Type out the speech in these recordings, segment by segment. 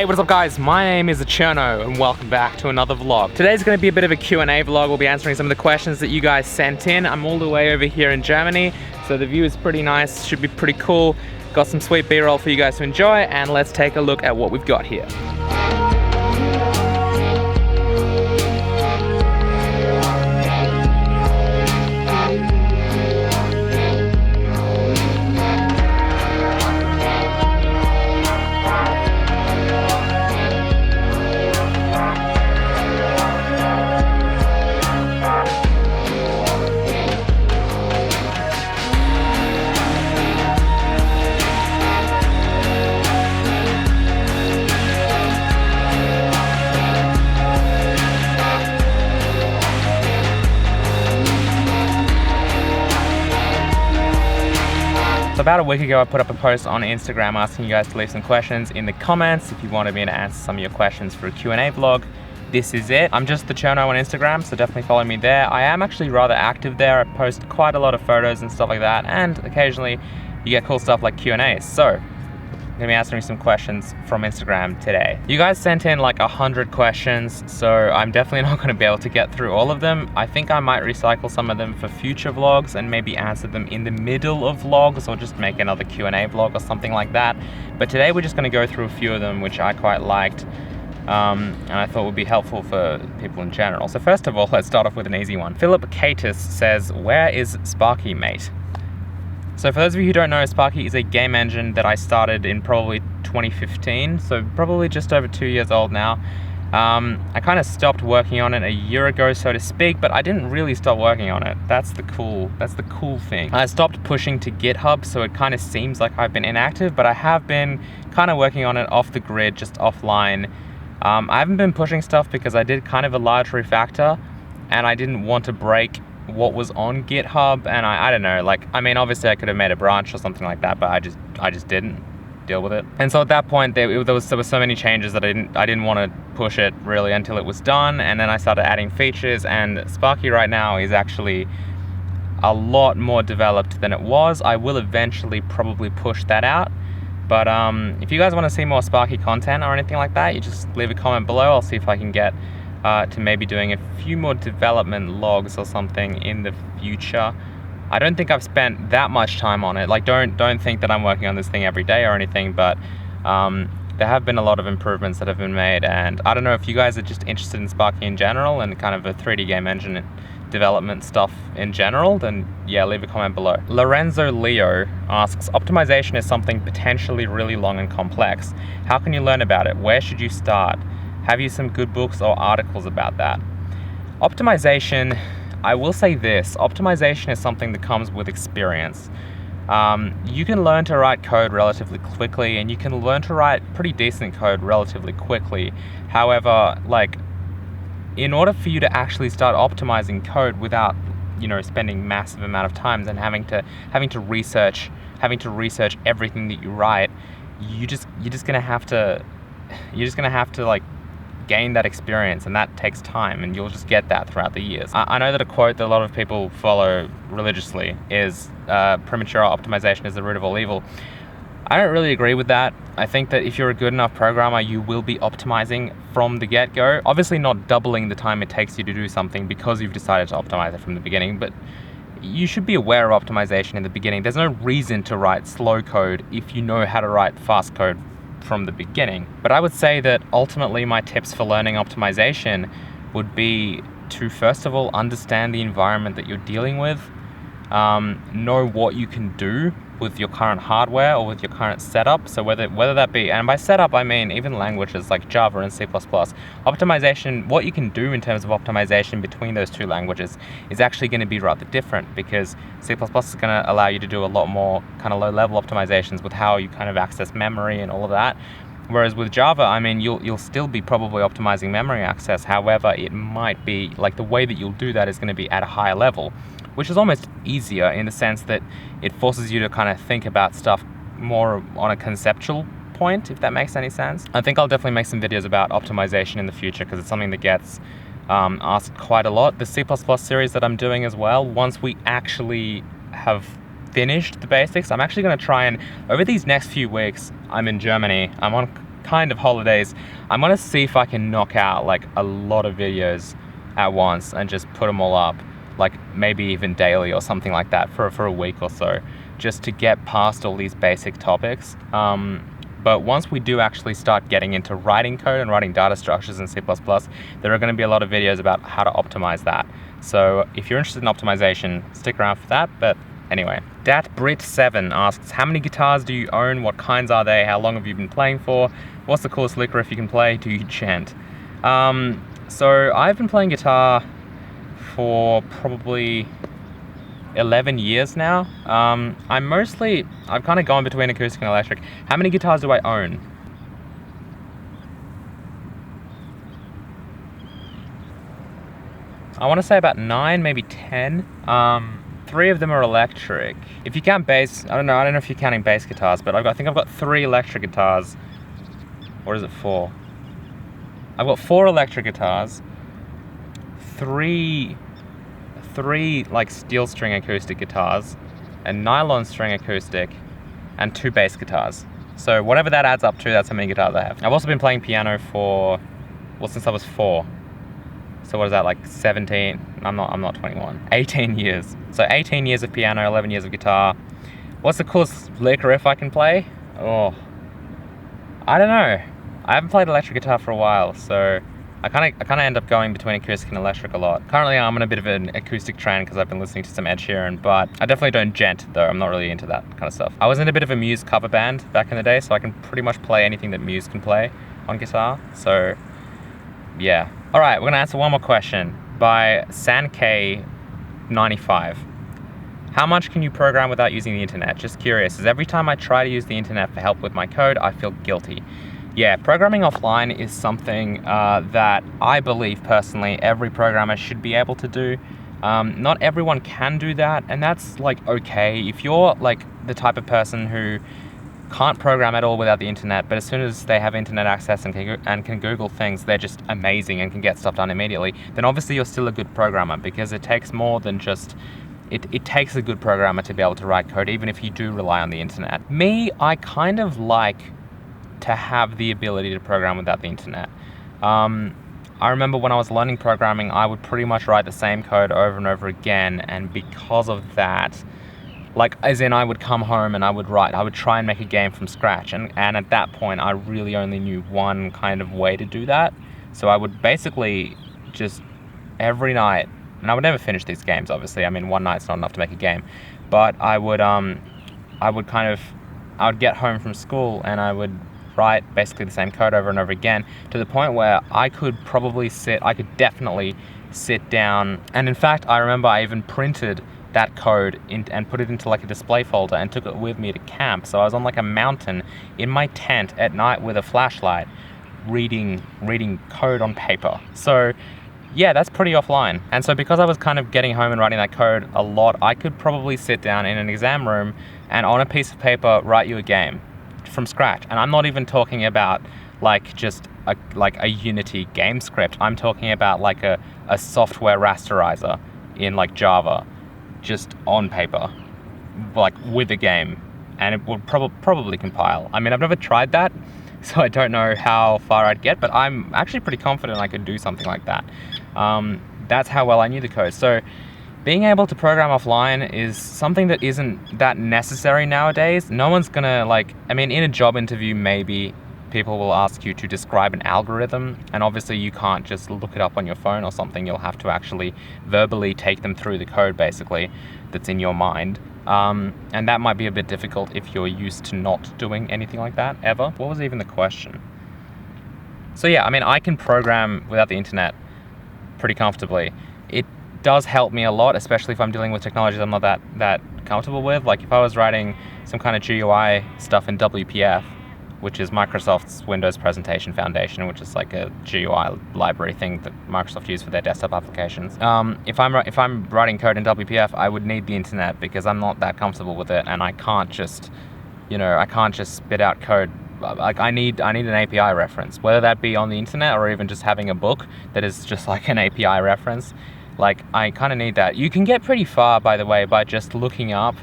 Hey, what's up guys? My name is Cherno and welcome back to another vlog. Today's going to be a bit of a Q&A vlog. We'll be answering some of the questions that you guys sent in. I'm all the way over here in Germany, so the view is pretty nice, should be pretty cool. Got some sweet B-roll for you guys to enjoy, and let's take a look at what we've got here. So about a week ago, I put up a post on Instagram asking you guys to leave some questions in the comments if you wanted me to answer some of your questions for a Q&A vlog. This is it. I'm just the Cherno on Instagram, so definitely follow me there. I am actually rather active there. I post quite a lot of photos and stuff like that, and occasionally you get cool stuff like Q&As. So I'm gonna be answering some questions from Instagram today. You guys sent in like 100 questions, so I'm definitely not gonna be able to get through all of them. I think I might recycle some of them for future vlogs and maybe answer them in the middle of vlogs, or just make another Q&A vlog or something like that. But today we're just gonna go through a few of them which I quite liked, and I thought would be helpful for people in general. So first of all, let's start off with an easy one. Philip Catus says, where is Sparky, mate? So for those of you who don't know, Sparky is a game engine that I started in probably 2015, so probably just over 2 years old now. I kind of stopped working on it a year ago, so to speak, but I didn't really stop working on it. That's the cool thing. I stopped pushing to GitHub, so it kind of seems like I've been inactive, but I have been kind of working on it off the grid, just offline. I haven't been pushing stuff because I did kind of a large refactor, and I didn't want to break what was on GitHub, and I don't know, like, I mean, obviously I could have made a branch or something like that, but I just didn't deal with it. And so at that point there were so many changes that I didn't want to push it really until it was done, and then I started adding features, and Sparky right now is actually a lot more developed than it was. I will eventually probably push that out, but if you guys want to see more Sparky content or anything like that, you just leave a comment below. I'll see if I can get to maybe doing a few more development logs or something in the future. I don't think I've spent that much time on it. Like, don't think that I'm working on this thing every day or anything, but there have been a lot of improvements that have been made, and I don't know if you guys are just interested in Sparky in general and kind of a 3D game engine development stuff in general, then yeah, leave a comment below. Lorenzo Leo asks, optimization is something potentially really long and complex. How can you learn about it? Where should you start? Have you some good books or articles about that? Optimization, I will say this, optimization is something that comes with experience. You can learn to write code relatively quickly, and you can learn to write pretty decent code relatively quickly. However, like, in order for you to actually start optimizing code without, you know, spending massive amount of time and having to research everything that you write, you're just gonna have to like gain that experience, and that takes time, and you'll just get that throughout the years. I know that a quote that a lot of people follow religiously is premature optimization is the root of all evil. I don't really agree with that. I think that if you're a good enough programmer, you will be optimizing from the get-go. Obviously not doubling the time it takes you to do something because you've decided to optimize it from the beginning, but you should be aware of optimization in the beginning. There's no reason to write slow code if you know how to write fast code from the beginning. But I would say that ultimately my tips for learning optimization would be to, first of all, understand the environment that you're dealing with, know what you can do with your current hardware or with your current setup. So whether that be, and by setup I mean even languages like Java and C++, optimization, what you can do in terms of optimization between those two languages is actually going to be rather different, because C++ is going to allow you to do a lot more kind of low-level optimizations with how you kind of access memory and all of that. Whereas with Java, I mean, you'll still be probably optimizing memory access. However, it might be like the way that you'll do that is going to be at a higher level, which is almost easier in the sense that it forces you to kind of think about stuff more on a conceptual point, if that makes any sense. I think I'll definitely make some videos about optimization in the future, because it's something that gets asked quite a lot. The C++ series that I'm doing as well, once we actually have finished the basics, I'm actually going to try and, over these next few weeks, I'm in Germany. I'm on kind of holidays, I'm gonna see if I can knock out like a lot of videos at once and just put them all up, like maybe even daily or something like that for a week or so, just to get past all these basic topics. But once we do actually start getting into writing code and writing data structures in C++, there are going to be a lot of videos about how to optimize that. So if you're interested in optimization, stick around for that. But anyway, DatBrit7 asks, how many guitars do you own? What kinds are they? How long have you been playing for? What's the coolest lick riff you can play? Do you chant? So I've been playing guitar for probably 11 years now. I've kind of gone between acoustic and electric. How many guitars do I own? I want to say about 9, maybe 10. 3 of them are electric. If you count bass, I don't know if you're counting bass guitars, but I think I've got 3 electric guitars. Or is it 4? I've got 4 electric guitars, 3 like steel string acoustic guitars, a nylon string acoustic, and 2 bass guitars. So whatever that adds up to, that's how many guitars I have. I've also been playing piano since I was 4. So what is that, like 17? I'm not 21. 18 years. So 18 years of piano, 11 years of guitar. What's the coolest lick riff I can play? Oh, I don't know. I haven't played electric guitar for a while, so I kind of end up going between acoustic and electric a lot. Currently I'm on a bit of an acoustic trend because I've been listening to some Ed Sheeran, but I definitely don't gent, though. I'm not really into that kind of stuff. I was in a bit of a Muse cover band back in the day, so I can pretty much play anything that Muse can play on guitar, so yeah. Alright, we're gonna answer one more question by SanK95. How much can you program without using the internet? Just curious, as every time I try to use the internet for help with my code, I feel guilty. Yeah, programming offline is something that I believe personally every programmer should be able to do. Not everyone can do that, and that's like okay. If you're like the type of person who can't program at all without the internet, but as soon as they have internet access and can Google things, they're just amazing and can get stuff done immediately, then obviously you're still a good programmer, because it takes more than just... It takes a good programmer to be able to write code, even if you do rely on the internet. Me, I kind of like to have the ability to program without the internet. I remember when I was learning programming, I would pretty much write the same code over and over again, and because of that, like, as in I would come home and I would try and make a game from scratch, and at that point I really only knew one kind of way to do that. So I would basically just every night, and I would never finish these games, obviously. I mean, one night's not enough to make a game, but I would get home from school and I would write basically the same code over and over again, to the point where I could definitely sit down, and in fact I remember I even printed that code and put it into like a display folder and took it with me to camp. So I was on like a mountain in my tent at night with a flashlight reading code on paper. So yeah, that's pretty offline. And so because I was kind of getting home and writing that code a lot, I could probably sit down in an exam room and on a piece of paper write you a game from scratch. And I'm not even talking about like just a Unity game script. I'm talking about like a software rasterizer in like Java, just on paper, like with a game, and it would probably compile. I mean, I've never tried that, so I don't know how far I'd get, but I'm actually pretty confident I could do something like that. That's how well I knew the code. So being able to program offline is something that isn't that necessary nowadays. No one's gonna in a job interview, maybe people will ask you to describe an algorithm, and obviously you can't just look it up on your phone or something. You'll have to actually verbally take them through the code, basically, that's in your mind. And that might be a bit difficult if you're used to not doing anything like that, ever. What was even the question? So yeah, I mean, I can program without the internet pretty comfortably. It does help me a lot, especially if I'm dealing with technologies I'm not that comfortable with. Like if I was writing some kind of GUI stuff in WPF, which is Microsoft's Windows Presentation Foundation, which is like a GUI library thing that Microsoft uses for their desktop applications. If I'm writing code in WPF, I would need the internet because I'm not that comfortable with it, and I can't just spit out code. Like I need an API reference, whether that be on the internet or even just having a book that is just like an API reference. Like I kind of need that. You can get pretty far, by the way, by just looking up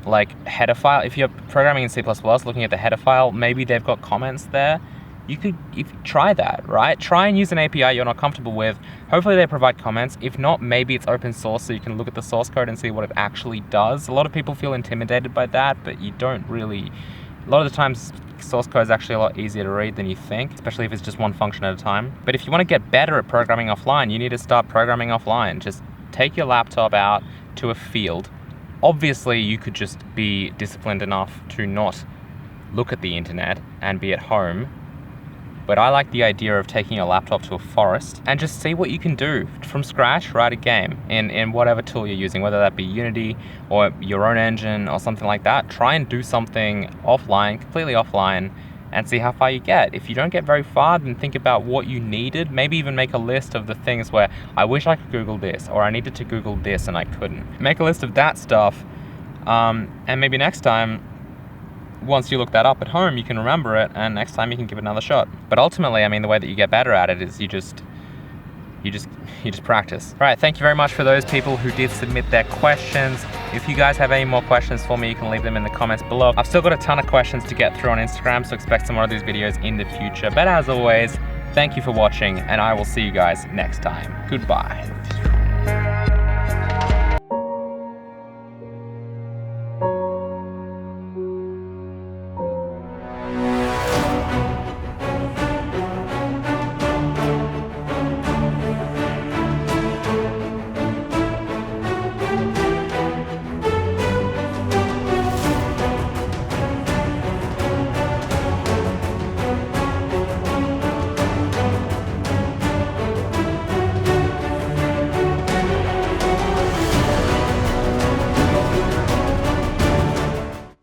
like header file. If you're programming in C++, looking at the header file, maybe they've got comments there, if try that, right? Try and use an API you're not comfortable with. Hopefully they provide comments. If not, maybe it's open source so you can look at the source code and see what it actually does. A lot of people feel intimidated by that, but you don't really. A lot of the times source code is actually a lot easier to read than you think, especially if it's just one function at a time. But if you want to get better at programming offline, you need to start programming offline. Just take your laptop out to a field. Obviously, you could just be disciplined enough to not look at the internet and be at home. But I like the idea of taking a laptop to a forest and just see what you can do from scratch. Write a game in whatever tool you're using, whether that be Unity or your own engine or something like that. Try and do something offline, completely offline, and see how far you get. If you don't get very far, then think about what you needed. Maybe even make a list of the things where I wish I could Google this, or I needed to Google this and I couldn't. Make a list of that stuff, and maybe next time, once you look that up at home, you can remember it, and next time you can give it another shot. But ultimately, I mean, the way that you get better at it is you just practice. All right, thank you very much for those people who did submit their questions. If you guys have any more questions for me, you can leave them in the comments below. I've still got a ton of questions to get through on Instagram, so expect some more of these videos in the future. But as always, thank you for watching, and I will see you guys next time. Goodbye.